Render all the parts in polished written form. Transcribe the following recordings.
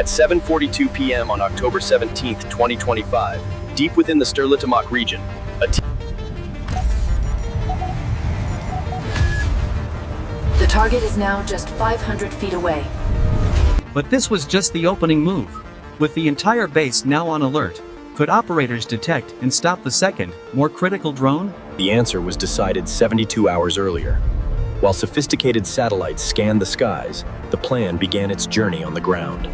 At 7:42 p.m. on October 17, 2025, deep within the Sterlitamak region, the target is now just 500 feet away. But this was just the opening move. With the entire base now on alert, could operators detect and stop the second, more critical drone? The answer was decided 72 hours earlier. While sophisticated satellites scanned the skies, the plan began its journey on the ground.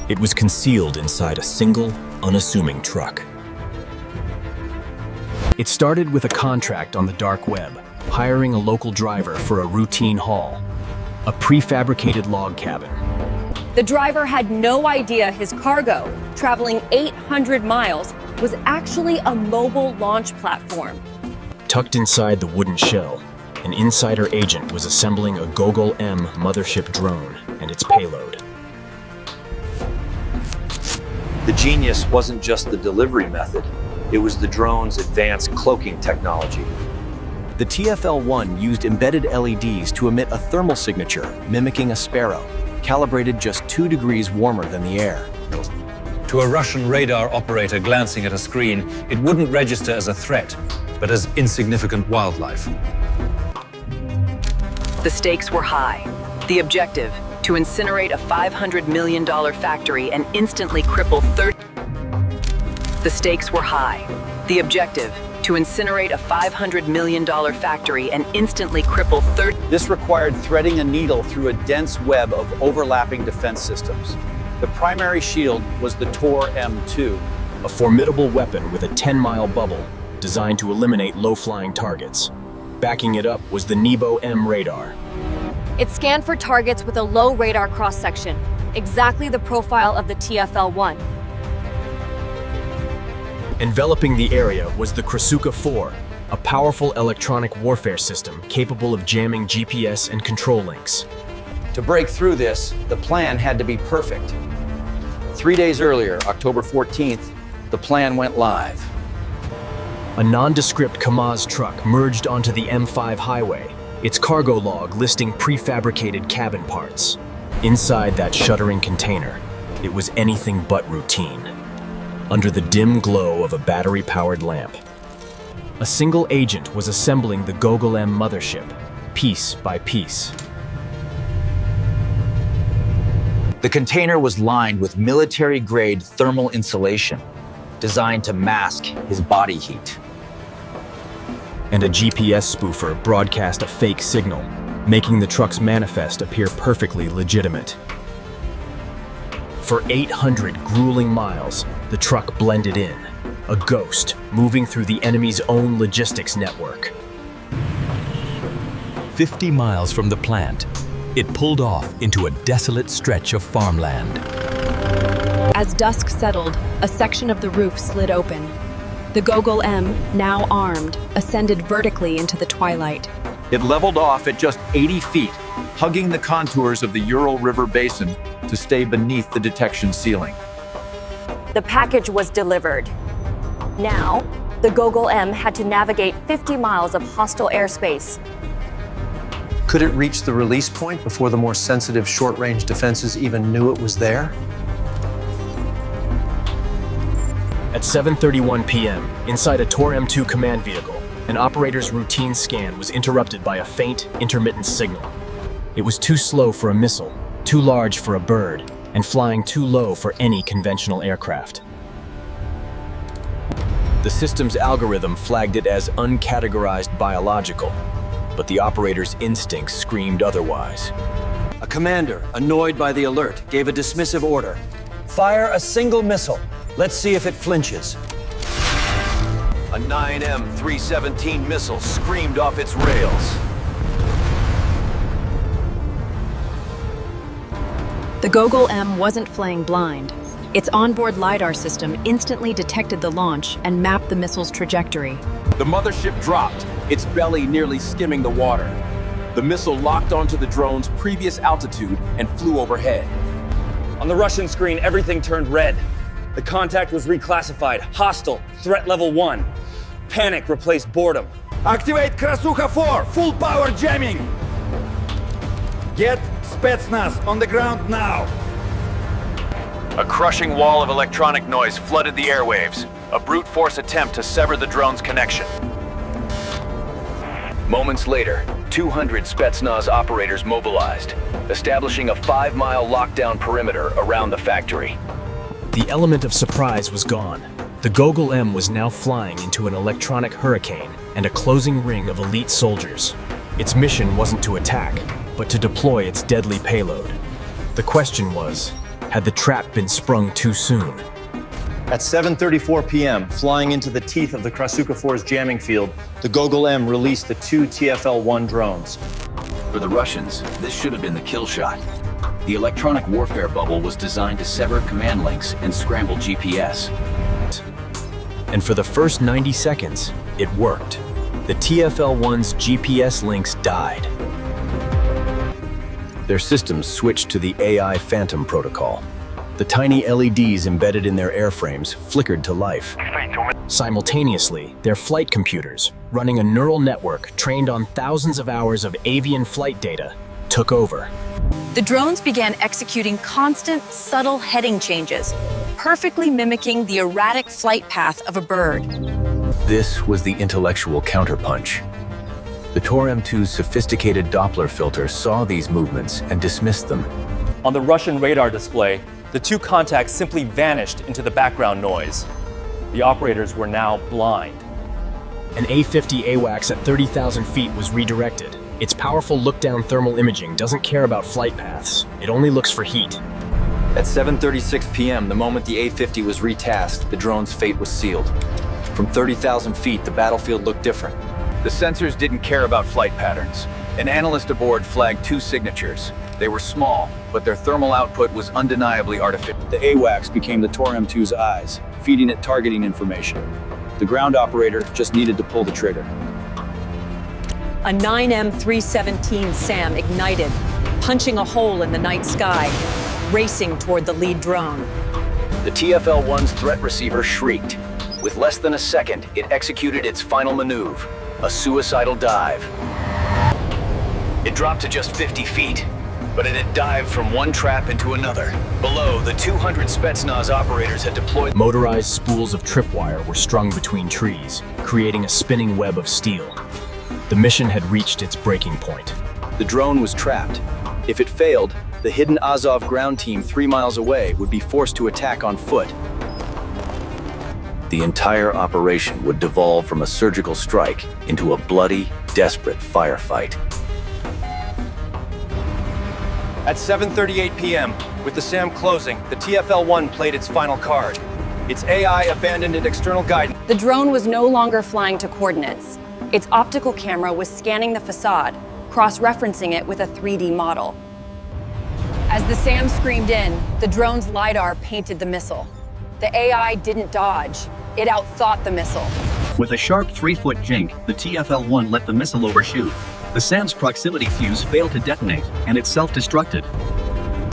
It was concealed inside a single, unassuming truck. It started with a contract on the dark web, hiring a local driver for a routine haul, a prefabricated log cabin. The driver had no idea his cargo, traveling 800 miles, was actually a mobile launch platform. Tucked inside the wooden shell, an insider agent was assembling a Gogol-M mothership drone and its payload. The genius wasn't just the delivery method, it was the drone's advanced cloaking technology. The TFL-1 used embedded LEDs to emit a thermal signature mimicking a Sparrow, calibrated just 2 degrees warmer than the air. To a Russian radar operator glancing at a screen, it wouldn't register as a threat, but as insignificant wildlife. The stakes were high. The objective, to incinerate a $500 million factory and instantly cripple 30. The stakes were high. The objective, to incinerate a $500 million factory and instantly cripple 30. This required threading a needle through a dense web of overlapping defense systems. The primary shield was the M2, A formidable weapon with a 10-mile bubble designed to eliminate low-flying targets. Backing it up was the Nebo-M radar. It scanned for targets with a low radar cross-section, exactly the profile of the TFL-1. Enveloping the area was the Krasuka-4, a powerful electronic warfare system capable of jamming GPS and control links. To break through this, the plan had to be perfect. 3 days earlier, October 14th, the plan went live. A nondescript Kamaz truck merged onto the M5 highway, its cargo log listing prefabricated cabin parts. Inside that shuddering container, it was anything but routine. Under the dim glow of a battery-powered lamp, a single agent was assembling the Gogol-M mothership, piece by piece. The container was lined with military-grade thermal insulation, designed to mask his body heat. And a GPS spoofer broadcast a fake signal, making the truck's manifest appear perfectly legitimate. For 800 grueling miles, the truck blended in, a ghost moving through the enemy's own logistics network. 50 miles from the plant, it pulled off into a desolate stretch of farmland. As dusk settled, a section of the roof slid open. The Gogol-M, now armed, ascended vertically into the twilight. It leveled off at just 80 feet, hugging the contours of the Ural River basin to stay beneath the detection ceiling. The package was delivered. Now, the Gogol-M had to navigate 50 miles of hostile airspace. Could it reach the release point before the more sensitive short-range defenses even knew it was there? At 7:31 p.m., inside a M2 command vehicle, an operator's routine scan was interrupted by a faint, intermittent signal. It was too slow for a missile, too large for a bird, and flying too low for any conventional aircraft. The system's algorithm flagged it as uncategorized biological, but the operator's instincts screamed otherwise. A commander, annoyed by the alert, gave a dismissive order. Fire a single missile. Let's see if it flinches. A 9M317 missile screamed off its rails. The Gogol-M wasn't flying blind. Its onboard lidar system instantly detected the launch and mapped the missile's trajectory. The mothership dropped, its belly nearly skimming the water. The missile locked onto the drone's previous altitude and flew overhead. On the Russian screen, everything turned red. The contact was reclassified. Hostile, threat level 1. Panic replaced boredom. Activate Krasuka 4, full power jamming! Get Spetsnaz on the ground now! A crushing wall of electronic noise flooded the airwaves, a brute force attempt to sever the drone's connection. Moments later, 200 Spetsnaz operators mobilized, establishing a 5-mile lockdown perimeter around the factory. The element of surprise was gone. The Gogol-M was now flying into an electronic hurricane and a closing ring of elite soldiers. Its mission wasn't to attack, but to deploy its deadly payload. The question was, had the trap been sprung too soon? At 7:34 p.m., flying into the teeth of the Krasuka 4's jamming field, the Gogol-M released the 2 TFL-1 drones. For the Russians, this should have been the kill shot. The electronic warfare bubble was designed to sever command links and scramble GPS. And for the first 90 seconds, it worked. The TFL-1's GPS links died. Their systems switched to the AI Phantom protocol. The tiny LEDs embedded in their airframes flickered to life. Simultaneously, their flight computers, running a neural network trained on thousands of hours of avian flight data, took over. The drones began executing constant, subtle heading changes, perfectly mimicking the erratic flight path of a bird. This was the intellectual counterpunch. The TOR-M2's sophisticated Doppler filter saw these movements and dismissed them. On the Russian radar display, the 2 contacts simply vanished into the background noise. The operators were now blind. An A-50 AWACS at 30,000 feet was redirected. Its powerful look-down thermal imaging doesn't care about flight paths. It only looks for heat. At 7:36 p.m., the moment the A-50 was retasked, the drone's fate was sealed. From 30,000 feet, the battlefield looked different. The sensors didn't care about flight patterns. An analyst aboard flagged 2 signatures. They were small, but their thermal output was undeniably artificial. The AWACS became the TOR-M2's eyes, feeding it targeting information. The ground operator just needed to pull the trigger. A 9M317 SAM ignited, punching a hole in the night sky, racing toward the lead drone. The TFL-1's threat receiver shrieked. With less than a second, it executed its final maneuver, a suicidal dive. It dropped to just 50 feet, but it had dived from one trap into another. Below, the 200 Spetsnaz operators had deployed. Motorized spools of tripwire were strung between trees, creating a spinning web of steel. The mission had reached its breaking point. The drone was trapped. If it failed, the hidden Azov ground team 3 miles away would be forced to attack on foot. The entire operation would devolve from a surgical strike into a bloody, desperate firefight. At 7:38 p.m., with the SAM closing, the TFL-1 played its final card. Its AI abandoned its external guidance. The drone was no longer flying to coordinates. Its optical camera was scanning the facade, cross-referencing it with a 3D model. As the SAM screamed in, the drone's lidar painted the missile. The AI didn't dodge. It outthought the missile. With a sharp 3-foot Jink, the TFL-1 let the missile overshoot. The SAM's proximity fuse failed to detonate, and it self-destructed.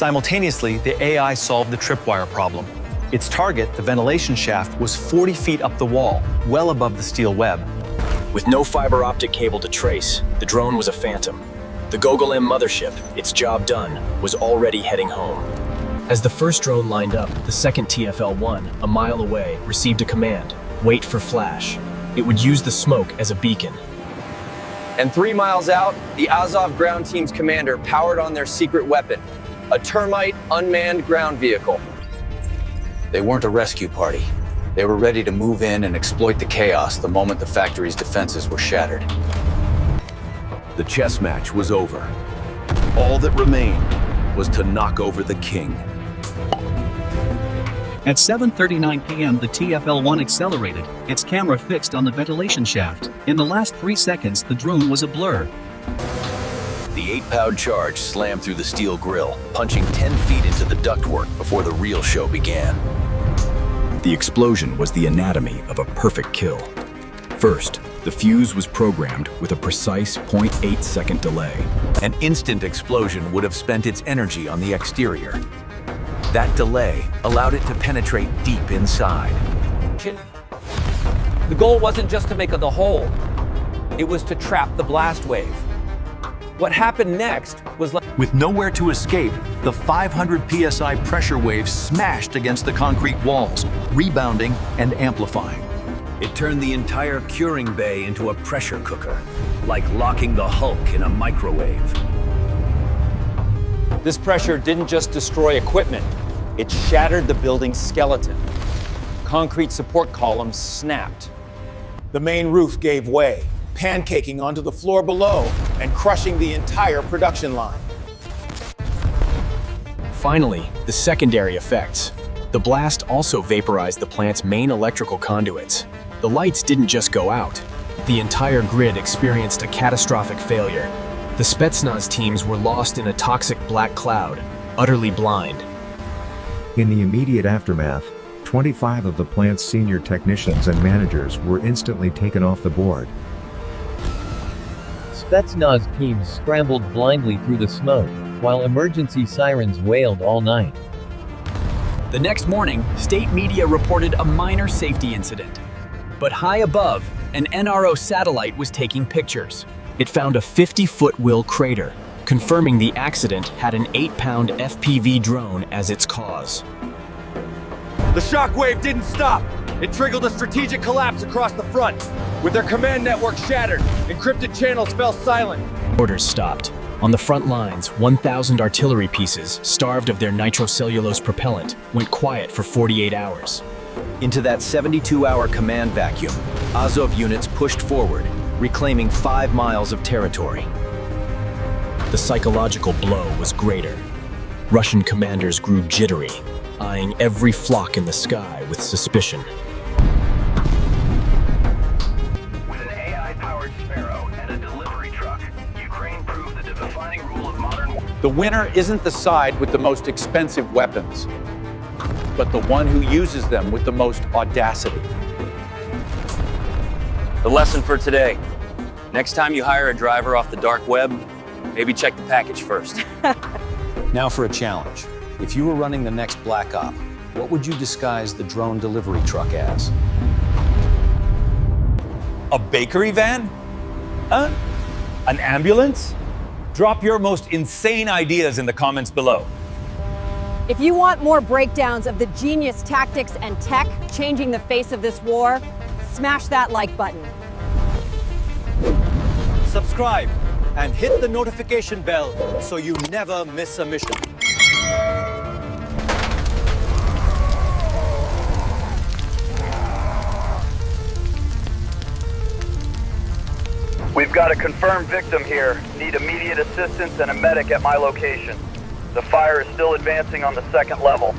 Simultaneously, the AI solved the tripwire problem. Its target, the ventilation shaft, was 40 feet up the wall, well above the steel web. With no fiber optic cable to trace, the drone was a phantom. The Gogol-M mothership, its job done, was already heading home. As the first drone lined up, the second TFL-1, a mile away, received a command: wait for flash. It would use the smoke as a beacon. And 3 miles out, the Azov ground team's commander powered on their secret weapon, a Termite unmanned ground vehicle. They weren't a rescue party. They were ready to move in and exploit the chaos the moment the factory's defenses were shattered. The chess match was over. All that remained was to knock over the king. At 7:39 p.m., the TFL-1 accelerated, its camera fixed on the ventilation shaft. In the last 3 seconds, the drone was a blur. The 8-pound charge slammed through the steel grille, punching 10 feet into the ductwork before the real show began. The explosion was the anatomy of a perfect kill. First, the fuse was programmed with a precise 0.8-second delay. An instant explosion would have spent its energy on the exterior. That delay allowed it to penetrate deep inside. The goal wasn't just to make the hole. It was to trap the blast wave. What happened next was like... With nowhere to escape, the 500 psi pressure wave smashed against the concrete walls, rebounding and amplifying. It turned the entire curing bay into a pressure cooker, like locking the Hulk in a microwave. This pressure didn't just destroy equipment, it shattered the building's skeleton. Concrete support columns snapped. The main roof gave way, pancaking onto the floor below and crushing the entire production line. Finally, the secondary effects. The blast also vaporized the plant's main electrical conduits. The lights didn't just go out. The entire grid experienced a catastrophic failure. The Spetsnaz teams were lost in a toxic black cloud, utterly blind. In the immediate aftermath, 25 of the plant's senior technicians and managers were instantly taken off the board. Spetsnaz teams scrambled blindly through the smoke, while emergency sirens wailed all night. The next morning, state media reported a minor safety incident. But high above, an NRO satellite was taking pictures. It found a 50-foot Will crater, confirming the accident had an 8-pound FPV drone as its cause. The shockwave didn't stop. It triggered a strategic collapse across the front. With their command network shattered, encrypted channels fell silent. Orders stopped. On the front lines, 1,000 artillery pieces, starved of their nitro-cellulose propellant, went quiet for 48 hours. Into that 72-hour command vacuum, Azov units pushed forward, reclaiming 5 miles of territory. The psychological blow was greater. Russian commanders grew jittery, eyeing every flock in the sky with suspicion. With an AI-powered Sparrow and a delivery truck, Ukraine proved the defining rule of modern war. The winner isn't the side with the most expensive weapons, but the one who uses them with the most audacity. The lesson for today. Next time you hire a driver off the dark web, maybe check the package first. Now for a challenge. If you were running the next Black Op, what would you disguise the drone delivery truck as? A bakery van? An ambulance? Drop your most insane ideas in the comments below. If you want more breakdowns of the genius tactics and tech changing the face of this war, smash that like button. Subscribe and hit the notification bell so you never miss a mission. We've got a confirmed victim here. Need immediate assistance and a medic at my location. The fire is still advancing on the 2nd level.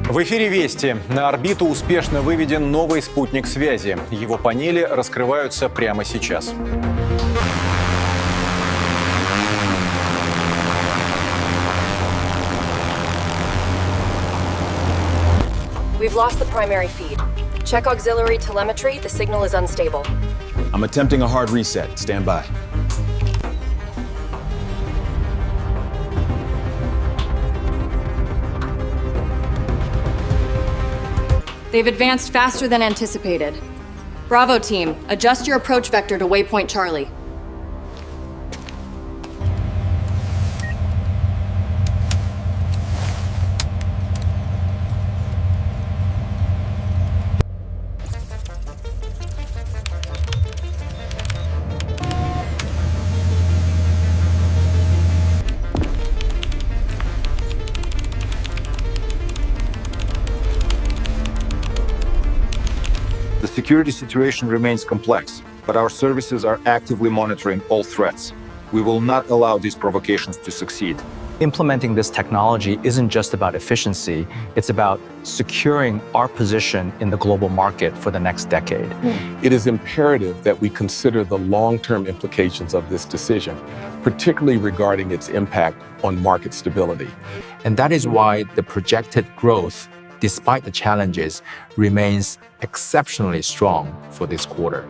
В эфире «Вести». На орбиту успешно выведен новый спутник связи. Его панели раскрываются прямо сейчас. We've lost the primary feed. Check auxiliary telemetry, the signal is unstable. I'm attempting a hard reset. Stand by. They've advanced faster than anticipated. Bravo team, adjust your approach vector to waypoint Charlie. The security situation remains complex. but our services are actively monitoring all threats. We will not allow these provocations to succeed. Implementing this technology isn't just about efficiency, it's about securing our position in the global market for the next decade. It is imperative that we consider the long-term implications of this decision, particularly regarding its impact on market stability. And that is why the projected growth, despite the challenges, remains exceptionally strong for this quarter.